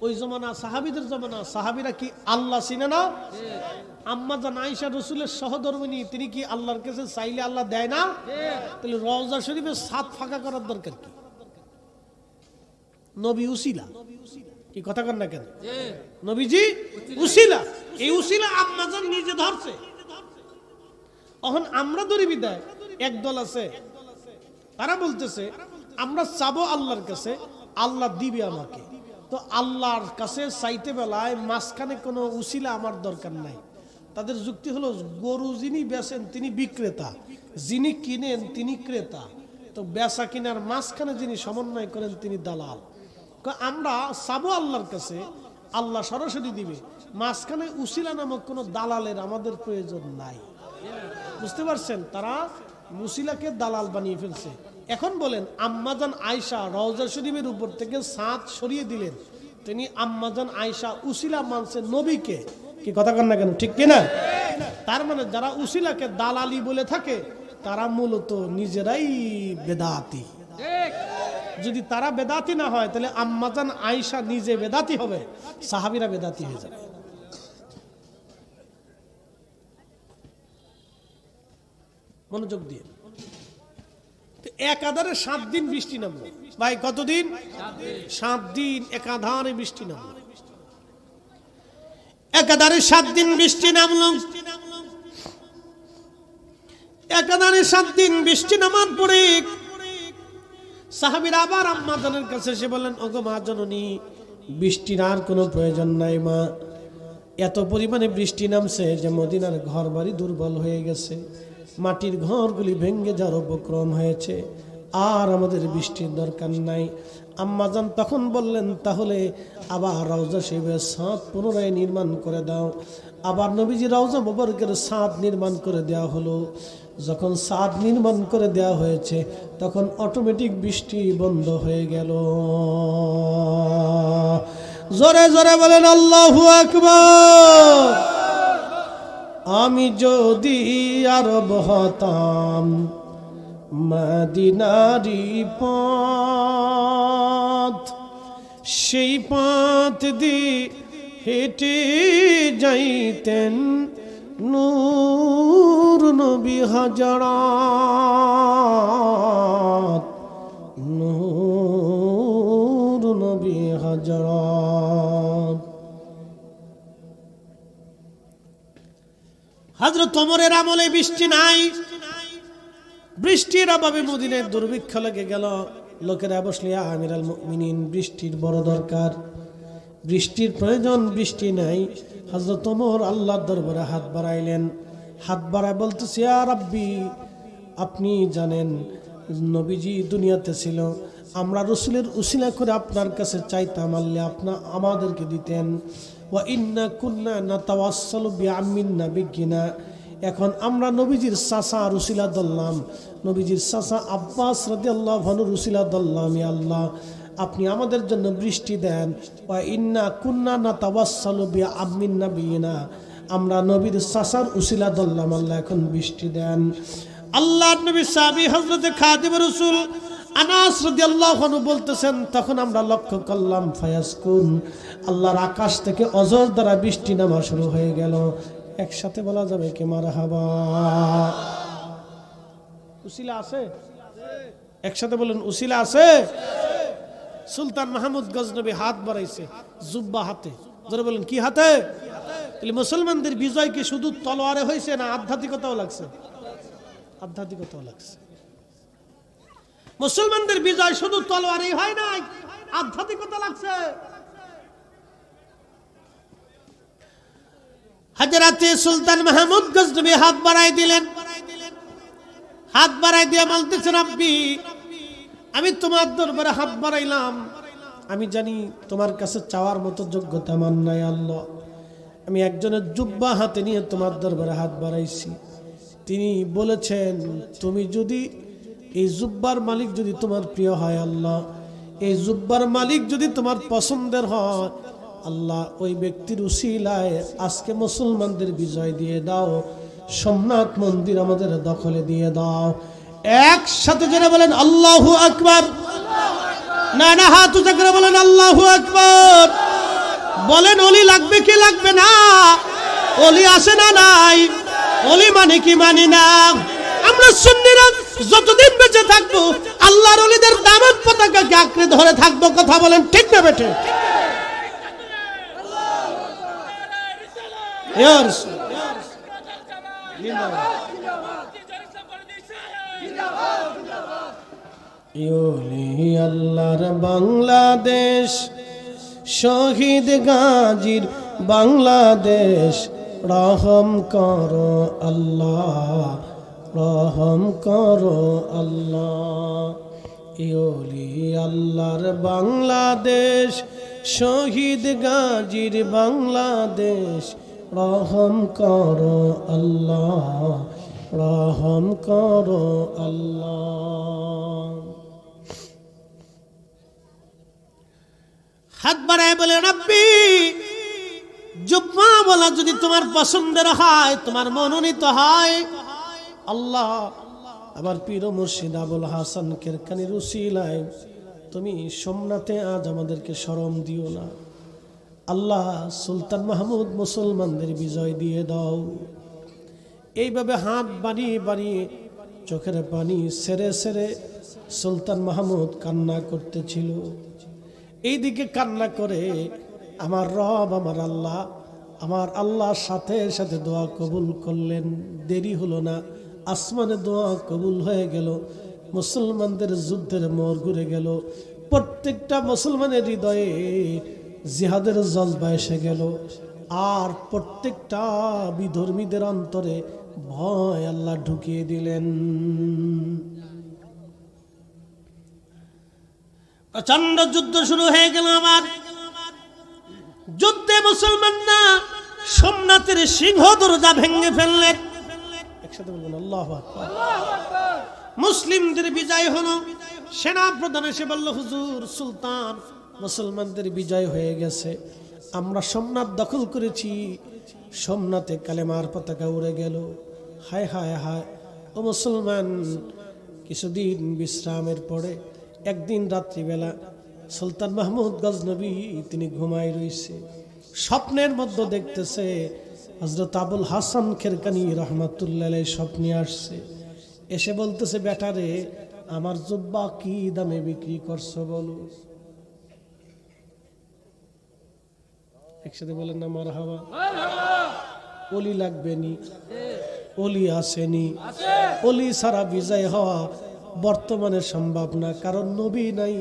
ওই জমানা সাহাবীদের জমানা, সাহাবীরা কি আল্লাহ চিনে না? আম্মা জান আয়েশা রাসূলের সহধর্মিণী, তিনি কি আল্লাহর কাছে চাইলে আল্লাহ দেয় না? তাহলে রওজা শরীফের ছাদ ফাঁকা করার দরকার কি? নবী উসিলা, কি কথা কন না কেন? নবীজি উসিলা, এই উসিলা আম্মা জান নিজে ধরছে। এখন আমরা ধরি বিদায়, একদল আছে তারা বলতেছে আমরা চাবো আল্লাহর কাছে, আল্লাহ দিবে আমাকে। তো আল্লাহর কাছে চাইতে বেলায় মাঝখানে কোনো উসিলা আমার দরকার নাই। তাদের যুক্তি হলো, গরু যিনি বেচেন তিনি বিক্রেতা, যিনি কিনেন তিনি ক্রেতা, তো বেচা কিনার মাঝখানে যিনি সমন্বয় করেন তিনি দালাল। আমরা চাবো আল্লাহর কাছে, আল্লাহ সরাসরি দিবে, মাঝখানে উসিলা নামক কোনো দালালের আমাদের প্রয়োজন নাই। বুঝতে পারছেন? তারা উসিলাকে দালাল বানিয়ে ফেলছে। এখন বলেন, আম্মাজান আয়েশা রওজা শরীফের উপর থেকে ছাদ সরিয়ে দিলেন, তিনি আম্মাজান আয়েশা উসিলা মানছেন নবীকে। কি কথা কন না কেন? ঠিক কিনা? তার মানে যারা উসিলাকে দালালি বলে থাকে তারা মূলত নিজেরাই বেদাতি। যদি তারা বেদাতি না হয় তাহলে আম্মাজান আয়েশা নিজে বেদাতি হবে, সাহাবীরা বেদাতি হয়ে যাবে। মনোযোগ দিয়ে একাধারে 7 দিন বৃষ্টি নামলো। ভাই কতদিন? 7 দিন একাধারে বৃষ্টি নামলো। একাধারে 7 দিন বৃষ্টি নামলো। একাধারে 7 দিন বৃষ্টি নামার পরে সাহাবীরা আবার আম্মা জানের কাছে এসে বললেন, ওগো মা জননী, বৃষ্টির আর কোনো প্রয়োজন নাই মা। এত পরিমাণে বৃষ্টি নামছে যে মদিনার ঘর বাড়ি দুর্বল হয়ে গেছে, মাটির ঘরগুলি ভেঙে যাওয়ার উপক্রম হয়েছে, আর আমাদের বৃষ্টির দরকার নাই। আম্মাজান তখন বললেন, তাহলে আবার রওজা শরীফের ছাদ পুনরায় নির্মাণ করে দাও। আবার নবীজি রওজা মুবারকের ছাদ নির্মাণ করে দেওয়া হলো। যখন ছাদ নির্মাণ করে দেওয়া হয়েছে তখন অটোমেটিক বৃষ্টি বন্ধ হয়ে গেল। জোরে জোরে বলেন আল্লাহু আকবার। আমি যদি আরব হতাম, মদিনারি পথ, সেই পথ দিয়ে হেঁটে যাইতেন নূর নবী হাজারাত, নূর নবী হাজারাত। হযরত ওমরের আমলে বৃষ্টি নাই, বৃষ্টির অভাবে মদিনায় দুর্ভিক্ষ লেগে গেল। লোকেরা বসলে, আমিরুল মুমিনিন, বৃষ্টির বড় দরকার, বৃষ্টির প্রয়োজন, বৃষ্টি নাই। হযরত ওমর আল্লাহর দরবারে হাত বাড়াইলেন। হাত বাড়ায় বলতেছে, ইয়া রাব্বি, আপনি জানেন নবীজি দুনিয়াতে ছিল, আমরা রাসূলের উসিলা করে আপনার কাছে চাইতাম, আল্লাহ আপনি আমাদেরকে দিতেন। ওয়া ইন্না কুন্না নাতাওয়াসসালু বিআম্মিন নাবিয়িনা, এখন আমরা নবীজির চাচা রুসিলা দল্লাম, নবীজির চাচা আব্বাস রাদিয়াল্লাহু আনহু রুসিলা দল্লাম, ইয়া আল্লাহ আপনি আমাদের জন্য বৃষ্টি দেন। ওয়া ইন্না কুন্না নাতাওয়াসসালু বিআম্মিন নাবিয়িনা, আমরা নবীর চাচার উসিলা দল্লাম, আল্লাহ এখন বৃষ্টি দেন। আল্লাহর নবী সাহাবী হযরতে খাদিম রাসূল আনাস রাদিয়াল্লাহু আনহু বলতেছেন, তখন আমরা লক্ষ্য করলাম ফায়াসকুন, আল্লাহর আকাশ থেকে অজর দ্বারা বৃষ্টি নামা শুরু হয়ে গেল। একসাথে বলা যাবে কি মারহাবা? উসিলা আছে? একসাথে বলেন উসিলা আছে? সুলতান মাহমুদ গজনবী হাত বাড়াইছে, জুব্বা হাতে। যারা বলেন কি হাতে? তাহলে মুসলমানদের বিজয় কি শুধু তলোয়ারে হয়েছে না আধ্যাত্মিকতাও লাগছে? আধ্যাত্মিকতাও লাগছে। মুসলমানদের বিজয় শুধু তলোয়ারেই হয় নাই, আধ্যাত্মিকতা লাগছে। হযরতে সুলতান মাহমুদ গজনবী হাত বাড়াই দিলেন। হাত বাড়াই দিয়ে বলতেছেন, রাব্বি, আমি তোমার দরবারে হাত বাড়াইলাম, আমি জানি তোমার কাছে চাওয়ার মতো যোগ্যতা আমার নাই আল্লাহ। আমি একজনের জুব্বা হাতে নিয়ে তোমার দরবারে হাত বাড়াইছি। তিনি বলেছেন, তুমি যদি এই জুব্বার মালিক যদি তোমার প্রিয় হয় আল্লাহ, এই জুব্বার মালিক যদি তোমার পছন্দের হয় আল্লাহ, ওই ব্যক্তির উসিলায় আজকে মুসলমানদের বিজয় দিয়ে দাও, সোমনাথ মন্দির আমাদের দখলে দিয়ে দাও। একসাথে যারা বলেন আল্লাহু আকবার, না না হাত উঁচা করে বলেন আল্লাহু আকবার। বলেন ওলি লাগবে কি লাগবে না? ওলি আসে না নাই? ওলি মানে কি মানি না? আমরা সুন্নিরা যতদিন বেঁচে থাকবো আল্লাহর ওলিদের দামাত পতাকাকে আঁকড়ে ধরে থাকবো। কথা বলেন ঠিক না বেঠে? আল্লাহর বাংলাদেশ, শহীদ গাজীর বাংলাদেশ, রহম করো আল্লাহ, রহম করো আল্লাহ। ইওলি আল্লাহর বাংলাদেশ, শহীদ গাজীর বাংলাদেশ, রহম করো আল্লাহ, রহম করো আল্লাহ। হাত বাড়ায় বলে, রাব্বি, জুব্বা বলা যদি তোমার পছন্দের হয়, তোমার মনোনীত হয় আল্লাহ, আমার পীর মুর্শিদ আবুল হাসান কেরকানির উসিলায় তুমি সোমনাথে আজ আমাদেরকে শরম দিও না আল্লাহ। সুলতান মাহমুদ মুসলমানদের বিজয় দিয়ে দাও। এইভাবে হাত বাড়িয়ে বাড়িয়ে চোখের পানি সেরে সেরে সুলতান মাহমুদ কান্না করতেছিল। এইদিকে কান্না করে আমার রব আমার আল্লাহর সাথে সাথে দোয়া কবুল করলেন। দেরি হলো না, আসমানে দোয়া কবুল হয়ে গেল। মুসলমানদের যুদ্ধের মোড় ঘুরে গেল। প্রত্যেকটা মুসলমানের হৃদয়ে জিহাদের জজবা এসে গেল। আর প্রত্যেকটা বিধর্মীদের অন্তরে ভয় আল্লাহ ঢুকিয়ে দিলেন। প্রচন্ড যুদ্ধ শুরু হয়ে গেল। আমার যুদ্ধে মুসলমানরা সোমনাথের সিংহ দরজা ভেঙে ফেললেন। একসাথে বলবেন আল্লাহু আকবার। মুসলিমদের বিজয় হলো। সেনা প্রধান এসে বলল, হুজুর, সুলতান, মুসলমানদের বিজয় হয়ে গেছে, আমরা সোমনাথ দখল করেছি। সোমনাথে কালেমার পতাকা উড়ে গেল। হায় হায় হায়, ও মুসলমান। কিছুদিন বিশ্রামের পরে একদিন রাত্রিবেলা সুলতান মাহমুদ গজনবী তিনি ঘুমায় রয়েছে। স্বপ্নের মধ্যে দেখতেছে হযরত আবুল হাসান খেরকানি রহমাতুল্লাহ আলাইহি স্বপ্নে আসছে। এসে বলতেছে, বেটারে, আমার জুব্বা কি দামে বিক্রি করছো বলো। একসাথে বলেন না মারহাবা। ওলি লাগবে নি? ওলি আসেনি। ওলি সারা বিজয় হওয়া বর্তমানে সম্ভব না, কারণ নবী নাই।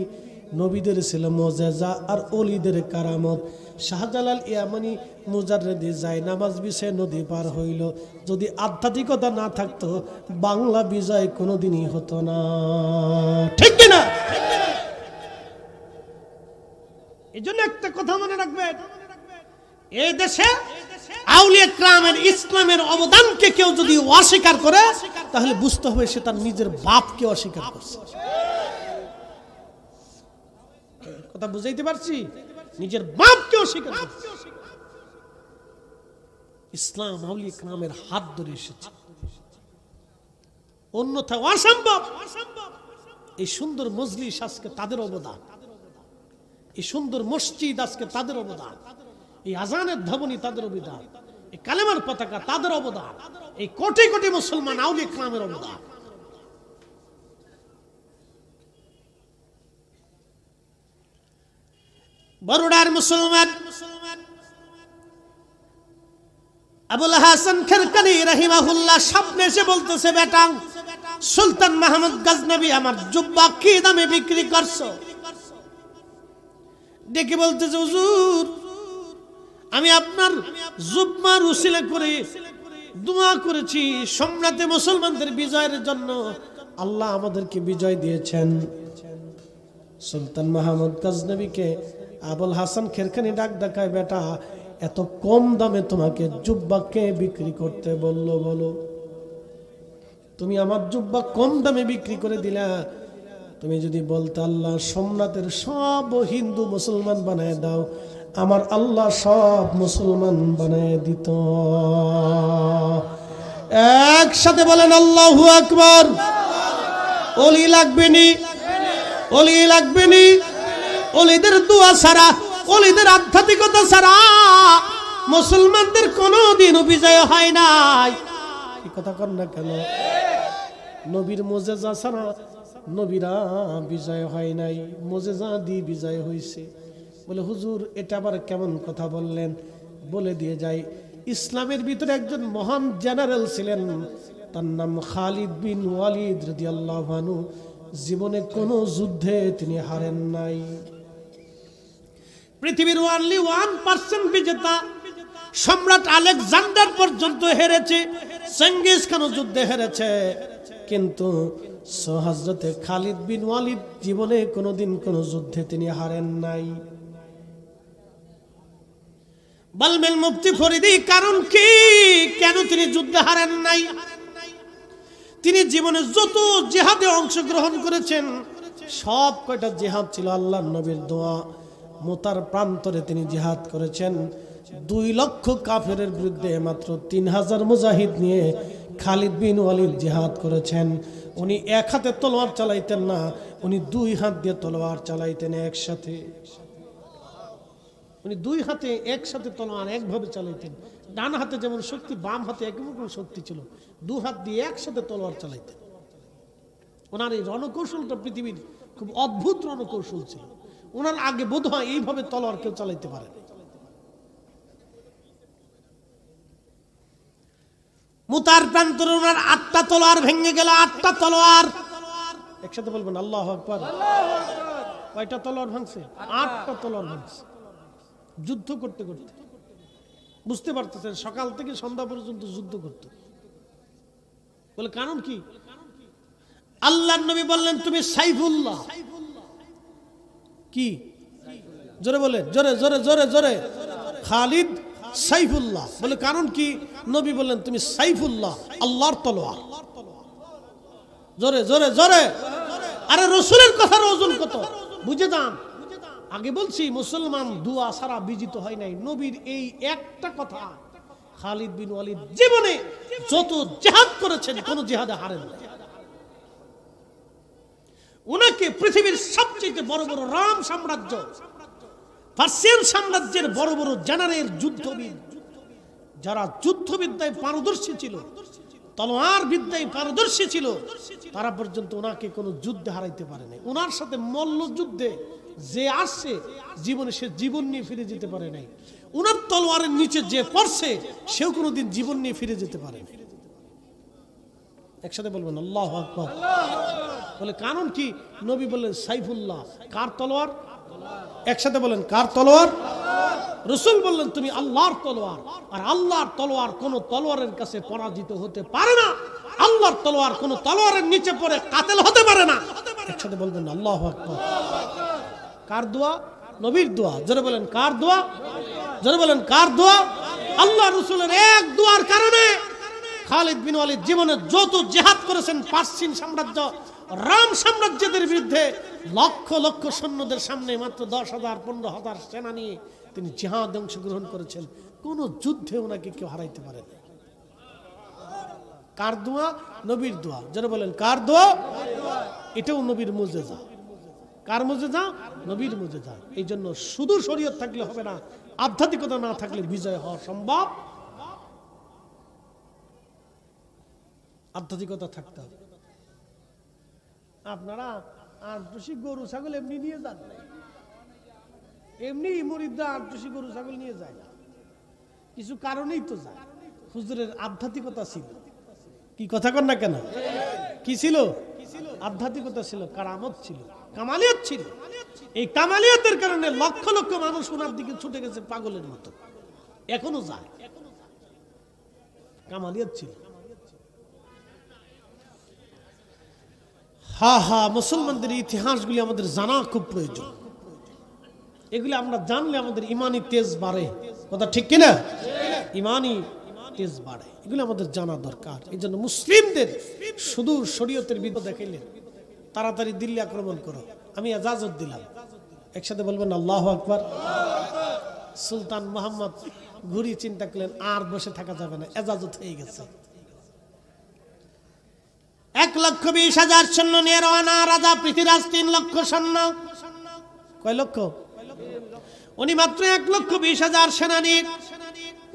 নবীদের ছিল মুজিজা আর ওলিদের কারামত। শাহজালাল ইয়ামানি মুজাররিদে যায় নামাজ বিছে নদী পার হইল। যদি আধ্যাত্মিকতা না থাকতো বাংলা বিজয় কোনোদিনই হতো না। ঠিক কিনা? এই জন্য একটা কথা মনে রাখবেন, এই দেশে আউলিয়া কিরামের ইসলামের অবদানকে কেউ যদি অস্বীকার করে তাহলে বুঝতে হবে সে তার নিজের বাপকে অস্বীকার করছে। কথা বুঝাইতে পারছি? নিজের বাপকে অস্বীকার করছে। ইসলাম আউলিয়া কিরামের হাত ধরে এসেছে, অন্যথা অসম্ভব। এই সুন্দর মজলিস আজকে তাদের অবদান, এই সুন্দর মসজিদ আজকে তাদের অবদান, এই আজানের ধ্বনি তাদের অবদান, এই কালেমার পতাকা তাদের অবদান, এই কোটি কোটি মুসলমান আউলিয়া কিরামের অবদান। বরুড়ার মুসলমান আবুল হাসান খেরকানি রাহিমাহুল্লাহ স্বপ্নে এসে বলতেছে, বেটা, সুলতান মাহমুদ গজনবী আমার জুব্বা কি দামে বিক্রি করছো? ডেকে বলতেছে, হুজুর, আমি আপনার জুব্বার উসিলা করে দোয়া করেছি। সোমনাথে মুসলমানদের বিজয়ের জন্য আল্লাহ আমাদেরকে বিজয় দিয়েছেন। সুলতান মাহমুদ গজনবীকে আবুল হাসান খেরকানি ডাক দেখায়, বেটা, এত কম দামে তোমাকে জুব্বা কে বিক্রি করতে বললো বলো? তুমি আমার জুব্বা কম দামে বিক্রি করে দিলা। তুমি যদি বলতে আল্লাহ সোমনাথের সব হিন্দু মুসলমান বানায় দাও, আমার আল্লাহ সব মুসলমান বানায় দিত। একসাথে বলেন আল্লাহু আকবার। ওলি লাগবে নি? ওলি লাগবে নি? ওলিদের দোয়া ছাড়া, ওলিদের আধ্যাত্মিকতা ছাড়া মুসলমানদের কোনোদিনও বিজয় হয় নাই। কি কথা কর না কেন? নবীর মুজিজা ছাড়া নবীরা বিজয় হয় নাই, মুজিজা দিয়ে বিজয় হয়েছে। বলে, হুজুর, এটা আবার কেমন কথা বললেন? বলে দিয়ে যাই, ইসলামের ভিতরে একজন মহান জেনারেল ছিলেন, তার নাম খালিদ বিন ওয়ালিদ রাদিয়াল্লাহু আনহু। জীবনে কোনো যুদ্ধে তিনি হারেন নাই। পৃথিবীর অনলি 1% বিজেতা সম্রাট আলেকজান্ডার পর্যন্ত হেরেছে, চেঙ্গিস খানও যুদ্ধে হেরেছে, কিন্তু হযরতে খালিদ বিন ওয়ালিদ জীবনে কোনোদিন কোনো যুদ্ধে তিনি হারেন নাই। বলবেন মুফতি ফরিদি, কারণ কি? কেন তিনি যুদ্ধে হারেন নাই? তিনি জীবনে যত জিহাদে অংশগ্রহণ করেছেন সব কয়টা জিহাদ ছিল আল্লাহর নবীর দোয়া। মুতার প্রান্তরে তিনি জিহাদ করেছেন। 2 লক্ষ কাফেরের বিরুদ্ধে মাত্র 3000 মুজাহিদ নিয়ে খালিদ বিন ওয়ালিদ জিহাদ করেছেন। উনি এক হাতে তলোয়ার চালাইতেন না, উনি 2 হাত দিয়ে তলোয়ার চালাইতেন একসাথে। উনি 2 হাতে একসাথে তলোয়ার একভাবে চালাইতেন। ডান হাতে যেমন শক্তি, বাম হাতে একরকম শক্তি ছিল। 2 হাত দিয়ে একসাথে তলোয়ার চালাইতেন। ওনার এই রণকৌশলটা পৃথিবীর খুব অদ্ভুত রণকৌশল ছিল। ওনার আগে বোধ হয় এইভাবে তলোয়ার কেউ চালাইতে পারে। মুতার প্রান্তরে ওনার 8টা তলোয়ার ভেঙে গেল, 8টা তলোয়ার। একসাথে বলবেন আল্লাহু আকবার। কয়টা তলোয়ার ভাঙছে? 8টা তলোয়ার ভাঙছে। যুদ্ধ করতে করতে বুঝতে পারতেছেন, সকাল থেকে সন্ধ্যা পর্যন্ত যুদ্ধ করতে। বলে কারণ কি? আল্লাহর নবী বললেন তুমি সাইফুল্লাহ। কি? জোরে বলেন, জোরে জোরে জোরে জোরে। খালিদ সাইফুল্লাহ। বলে কারণ কি? নবী বললেন তুমি সাইফুল্লাহ, আল্লাহর তলোয়ার। জোরে জোরে জোরে। আরে রাসূলের কথার ওজন কত বুঝে যান। আগে বলছি মুসলমান দুয়া ছাড়া বিজিত হয় নাই। নবীর এই একটা কথা, খালিদ বিন ওয়ালিদ জীবনে যত জিহাদ করেছেন কোন জিহাদে হারেন না। উনাকে পৃথিবীর সবচেয়ে বড় বড় রাম সাম্রাজ্য, পার্সিয়ান সাম্রাজ্যের বড় বড় জেনারেল, যুদ্ধবিদ, যারা যুদ্ধবিদ্যায় পারদর্শী ছিল, তলোয়ার বিদ্যায় পারদর্শী ছিল, তারা পর্যন্ত ওনাকে কোনো যুদ্ধে হারাইতে পারে নাই। ওনার সাথে মল্ল যুদ্ধে যে আসছে জীবনে সে জীবন নিয়ে ফিরে যেতে পারে নাই। ওনার তলোয়ারের নিচে যে পড়ছে সেও কোনোদিন জীবন নিয়ে ফিরে যেতে পারে নাই। একসাথে বলবেন আল্লাহু আকবার। বলে কারণ কি? নবী বললেন সাইফুল্লাহ, কার তলোয়ার? একসাথে বলেন কার তলোয়ার? রাসূল বললেন তুমি আল্লাহর তলোয়ার। আর আল্লাহর তলোয়ার কোন তলোয়ারের কাছে পরাজিত হতে পারে না। আল্লাহর তলোয়ার কোন তলোয়ারের নিচে পড়ে কাতেল হতে পারে না। একসাথে বলবেন আল্লাহু আকবার। কার দোয়া? নবীর দোয়া। জোরে বলেন কার দোয়া? জোরে বলেন কার দোয়া? আল্লাহ রাসূলের এক দোয়ার কারণে খালিদ বিন ওয়ালিদ জীবনে যত জিহাদ করেছেন পার্সিয়ান সাম্রাজ্য, রাম সাম্রাজ্যদের বিরুদ্ধে, লক্ষ লক্ষ সৈন্যদের সামনে মাত্র 10,000 15,000 সেনা নিয়ে তিনি জিহাদে অংশগ্রহণ করেছেন। কোন যুদ্ধে ওনাকে কেউ হারাইতে পারে না। কার দোয়া? নবীর দোয়া। যারা বলেন কার দোয়া? এটাও নবীর মুজিজা। কার মুজিজা? নবীর মুজিজা। এই জন্য শুধু শরীয়ত থাকলে হবে না, আধ্যাত্মিকতা না থাকলে বিজয় হওয়া সম্ভব। আধ্যাত্মিকতা থাকতে হবে। আপনারা আটটুসি গরু ছাগল এমনি নিয়ে যান না, এমনি মুরিদরা আটটুসি গরু ছাগল নিয়ে যায় না, কিছু কারণেই তো যায়। হুজুরের আধ্যাত্মিকতা ছিল। কি কথা কন না কেন? কি ছিল? আধ্যাত্মিকতা ছিল, কারামত ছিল, কামালিয়ত ছিল। এই কামালিয়তের কারণে লক্ষ লক্ষ মানুষ ওনার দিকে ছুটে গেছে পাগলের মতো, এখনো যায়। কামালিয়ত ছিল। হা হা, মুসলমানদের ইতিহাসগুলি আমাদের জানা খুব প্রয়োজন। এগুলি আমরা জানলে আমাদের ইমানি তেজ বাড়ে। কথা ঠিক কিনা? ইমানি তেজ বাড়ে, এগুলো আমাদের জানা দরকার। এই জন্য মুসলিমদের শুধু শরীয়তের বিরুদ্ধে দেখাইলেন তাড়াতাড়ি দিল্লি আক্রমণ করো, আমি এজাজত দিলাম। একসাথে বলবেন আল্লাহু আকবার। সুলতান মোহাম্মদ ঘুরি চিন্তা করলেন আর বসে থাকা যাবে না, এজাজত হয়ে গেছে। 1,20,000 সৈন্য নিয়ে রওনা রাজা পৃথ্বীরাজ। 3 লক্ষ সৈন্য। কয় লক্ষ? উনি মাত্র 1,20,000 সেনা নিয়ে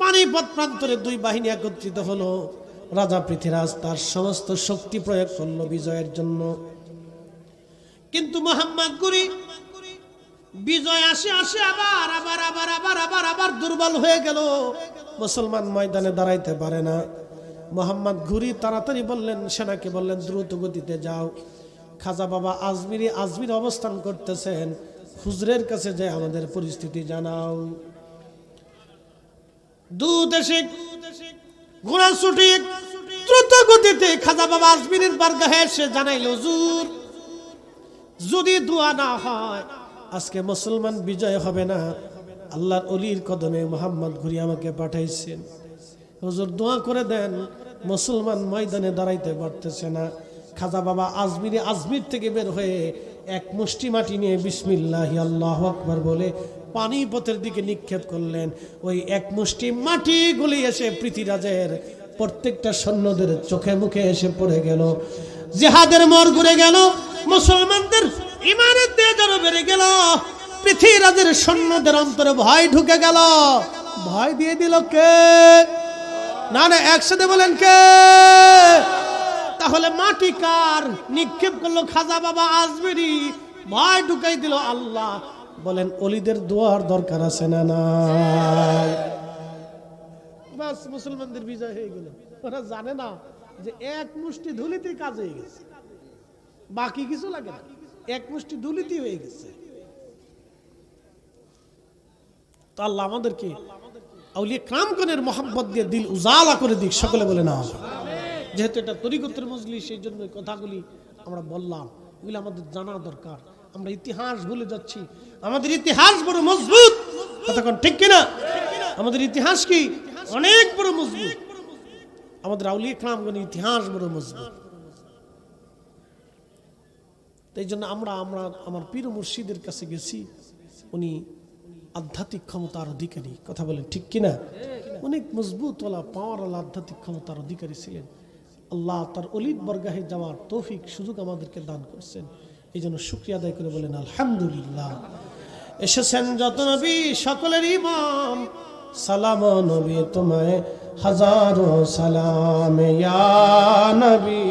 পানিপথ প্রান্তরে 2 বাহিনী একত্রিত হলো। রাজা পৃথ্বীরাজ তার সমস্ত শক্তি প্রয়োগ করলো বিজয়ের জন্য। কিন্তু মোহাম্মদ ঘুরি বিজয় আসে আসে আবার আবার আবার আবার আবার আবার দুর্বল হয়ে গেল। মুসলমান ময়দানে দাঁড়াইতে পারে না। মোহাম্মদ ঘুরি তাড়াতাড়ি বললেন, সেনাকে বললেন দ্রুত গতিতে যাও। খাজা বাবা আজমির অবস্থান করতেছেন, হুজুরের কাছে যে আমাদের পরিস্থিতি জানাও। দূত এসে ঘোড়া ছুটি দ্রুত গতিতে খাজা বাবা আজমিরের বারগাহে এসে জানাইল, হুজুর যদি দোয়া না হয় আজকে মুসলমান বিজয় হবে না। আল্লাহর ওলির কদমে মোহাম্মদ ঘুরি আমাকে পাঠাইছেন, হুজুর দোয়া করে দেন, মুসলমান ময়দানে দাঁড়াইতে পারতেছে না। খাজা বাবা আজমির থেকে বের হয়ে এক মুষ্টি মাটি নিয়ে বিসমিল্লাহি আল্লাহু আকবার বলে পানিপথের দিকে নিক্ষেপ করলেন। ওই এক মুষ্টি মাটি গুলি এসে পৃথ্বীরাজের প্রত্যেকটা সৈন্যদের চোখে মুখে এসে পড়ে গেল। জিহাদের মোড় ঘুরে গেল, মুসলমানদের ইমানের তেজ আরো বেড়ে গেল। পৃথ্বীরাজের সৈন্যদের অন্তরে ভয় ঢুকে গেল। ভয় দিয়ে দিল কে? না না, একসাথে বলেন কে? তাহলে মাটি কার? নিক্ষেপ করলো খাজা বাবা আজমেরি, ভয় ঢুকাই দিল আল্লাহ। বলেন অলিদের দোয়ার দরকার আছে না নাই? বাস মুসলমানদের বিজয় হয়ে গেল। ওরা জানে না যে এক মুষ্টি ধুলিতেই কাজ হয়ে গেছে, বাকি কিছু লাগে না, এক মুষ্টি ধুলিতেই হয়ে গেছে। তো আল্লাহ আমাদেরকে আউলিয়া কিরামগণের মহব্বত দিয়ে দিল উজালা করে দিক, সকলে বলে না। যেহেতু এটা তরিকতের মজলিস, সেই জন্য কথাগুলি আমরা বললাম, এগুলি আমাদের জানা দরকার। আমরা ইতিহাস ভুলে যাচ্ছি। আমাদের ইতিহাস বড় মজবুত, কথা কোন ঠিক কিনা? আমাদের ইতিহাস কি অনেক বড় মজবুত। আমাদের আউলিয়া কিরামগণের ইতিহাস বড় মজবুত। এই জন্য আমরা আমার পীর মুর্শিদের কাছে গেছি, উনি আধ্যাত্মিক ক্ষমতার অধিকারী, কথা বলেন ঠিক কিনা? অনেক মজবুত ওলা পাওয়ার ওলা আধ্যাত্মিক ক্ষমতার অধিকারী ছিলেন। আল্লাহ তার অলিদ বরগাহে যাওয়ার তৌফিক সুযোগ আমাদেরকে দান করছেন। এই জন্য শুকরিয়া আদায় করে বলেন আলহামদুলিল্লাহ। এসেছেন যত নবী সকলের ইমাম, সালাম নবী তোমায় হাজারো সালাম ইয়া নবী।